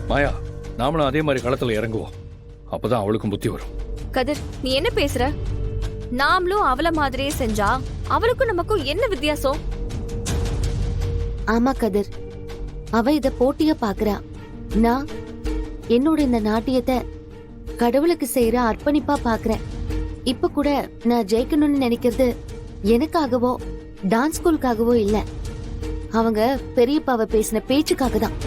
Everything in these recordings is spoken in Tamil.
மாயா, நாமளும் அதே மாதிரி களத்துல இறங்குவோம். அப்பதான் அவளுக்கும் புத்தி வரும். கதிர், நீ என்ன பேசுற? நாமளும் அவள மாதிரியே செஞ்சா அவளுக்கும் நமக்கும் என்ன வித்தியாசம்? ஆமா கதிர், அவ இத போட்டியா பாக்குறா. நான் என்னோட இந்த நாட்டியத்தை கடவுளுக்கு செய்யற அர்ப்பணிப்பா பாக்குறேன். இப்ப கூட நான் ஜெயிக்கணும்னு நினைக்கிறது எனக்காகவோ டான்ஸ் ஸ்கூலுக்காகவோ இல்ல, அவங்க பெரியப்பாவ பேசின பேச்சுக்காக தான்.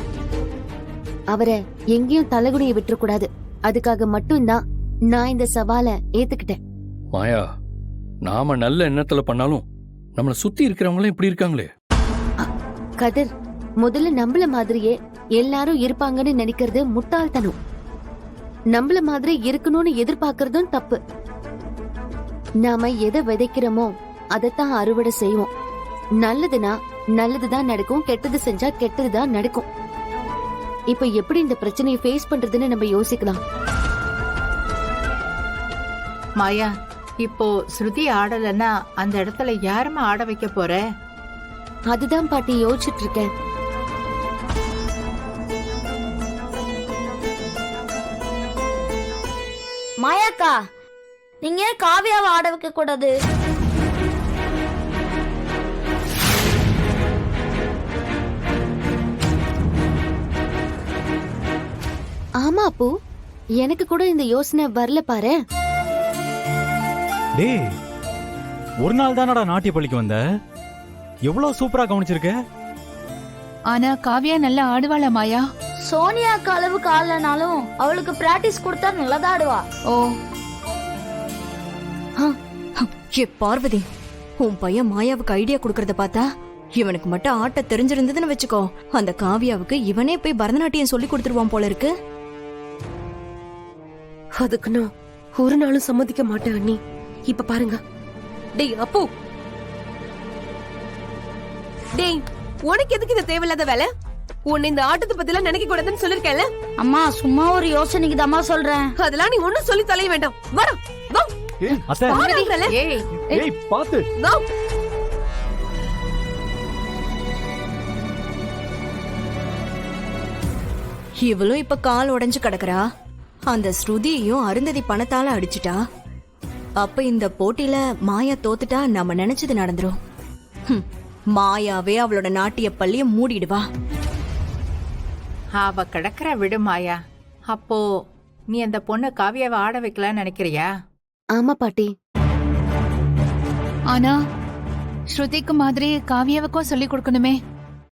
அவரை எங்கேயும் தலைகுனிய விட்டுற கூடாது, அதுக்காக மட்டும்தான் நான் இந்த சவாலை ஏத்துக்கிட்டேன். மாயா, நாம நல்ல எண்ணத்துல பண்ணாலும் நம்மள சுத்தி இருக்கிறவங்களும் இப்படி இருக்காங்களே. கதிர், முதல்ல நம்மள மாதிரியே எல்லாரும் இருப்பாங்கன்னு நினைக்கிறது முட்டாள்தனம். நம்மள மாதிரி இருக்கணும்னு எதிர்பார்க்கறதும் தப்பு. நாம எதை விதைக்கிறோமோ அதைத்தான் அறுவடை செய்வோம். நல்லதுன்னா நல்லதுதான் நடக்கும், கெட்டது செஞ்சா கெட்டதுதான் நடக்கும். இப்ப எப்படி இந்த பிரச்சனையை ஃபேஸ் பண்றதுன்னு நம்ம யோசிக்கலாம். மாயா, இப்போ ஸ்ருதி ஆடலன்னா அந்த இடத்துல யாருமா ஆட வைக்க போற? அதுதான் பாட்டி யோசிச்சுட்டு இருக்கேன். மாயாக்கா, நீங்க ஏன் காவியாவை ஆட வைக்க கூடாது? ஆமா அப்பு, எனக்கு கூட இந்த யோசனை வரல பாரு. டேய், ஒரு நாள் தானடா நாட்டிய பள்ளிக்கு வந்த, எவ்வளவு சூப்பரா கவனிச்சிருக்க. ஆனா காவியா நல்லா ஆடுவாளா மாயா? சோனியாக்கு அளவுக்கு ஆடலனாலும் அவளுக்கு பிராக்டிஸ் கொடுத்தா நல்லதா ஆடுவா. ஓ, ஏ பார்வதி, உன் பையன் மாயாவுக்கு ஐடியா குடுக்கறத பார்த்தா இவனுக்கு மட்டும் ஆட்ட தெரிஞ்சிருந்ததுன்னு வச்சுக்கோ, அந்த காவியாவுக்கு இவனே போய் பரதநாட்டியம் சொல்லி கொடுத்துருவான் போல இருக்கு. அதுக்கு நான் ஒரு நாளும் சம்மதிக்க மாட்டேன் அண்ணி. இப்ப பாருங்க. டேய் அப்போ, டேய் உனக்கு எதுக்கு இந்த தேவையில்லாத வேலை? உன்னை இந்த ஆட்டத்தை பத்தி எல்லாம் நினைக்க கூடாதுன்னு சொல்லிருக்கேன்ல. அம்மா, சும்மா ஒரு யோசனைக்கு தாம்மா சொல்றேன். அதெல்லாம் நீ ஒண்ணும் சொல்லி தொலைய வேண்டாம். வா வா. அத்தை, ஏய், ஏய் பாத்து. வா. இவளும் இப்ப கால் உடைஞ்சு கிடக்குறா. அந்த ஸ்ருதியையும் அருந்ததி பணத்தால அடிச்சுட்டா. அப்ப இந்த போட்டியில மாயா தோத்துட்டா நம்ம நினைச்சது நடந்துரும். மாயாவே அவளோட நாட்டிய பள்ளிய மூடிடுவா. அவ கிடக்குற விடு மாயா. அப்போ நீ அந்த பொண்ணு காவியாவை ஆட வைக்கலான்னு நினைக்கிறியா? ஆமா பாட்டி. ஆனா ஸ்ருதிக்கு மாதிரி காவியாவுக்கும் சொல்லி கொடுக்கணுமே.